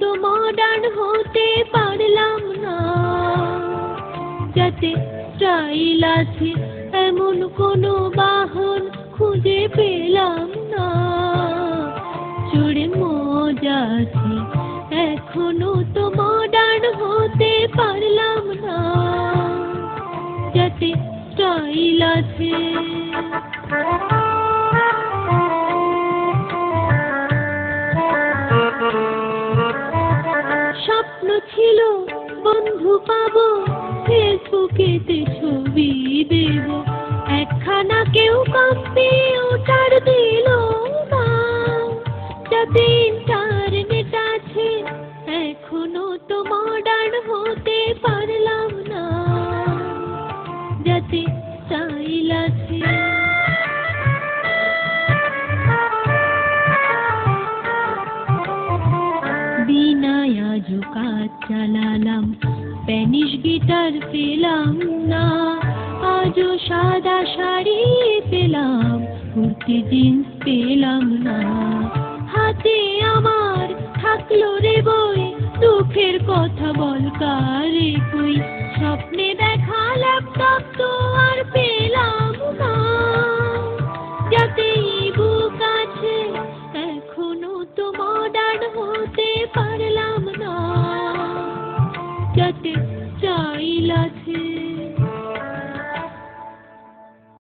তো মডার্ন হতে পারলাম না, যাতে স্টাইল আছে এমন কোনো বাহন খুঁজে পেলাম না। চড়ে মজা আছে এখনো তো মডার্ন হতে পারলাম না, যাতে স্টাইল আছে। স্বপ্ন ছিল বন্ধু পাবো, ফেসবুকেতে ছবি দেব, একখানা কেউ কম্পিউটার দিল না, যাতে ইন্টারনেট আছে এখনো তো মডার্ন হতে পারলাম না, যাতে স্টাইল আছে। বিনায় আজও কাজ চালালাম, স্প্যানিশ গিটার পেলাম না, আজও সাদা শাড়ি পেলাম, কুর্তি জিন্স পেলাম না। হাতে আমার থাকলো রে বই, দুঃখের কথা বল কারে কই, স্বপ্নে দেখা ল্যাপটপ তো আর পেলাম না, যাতে ইবুক আছে এখনো তো মডার্ন হতে পারলাম না, যাতে স্টাইল আছে।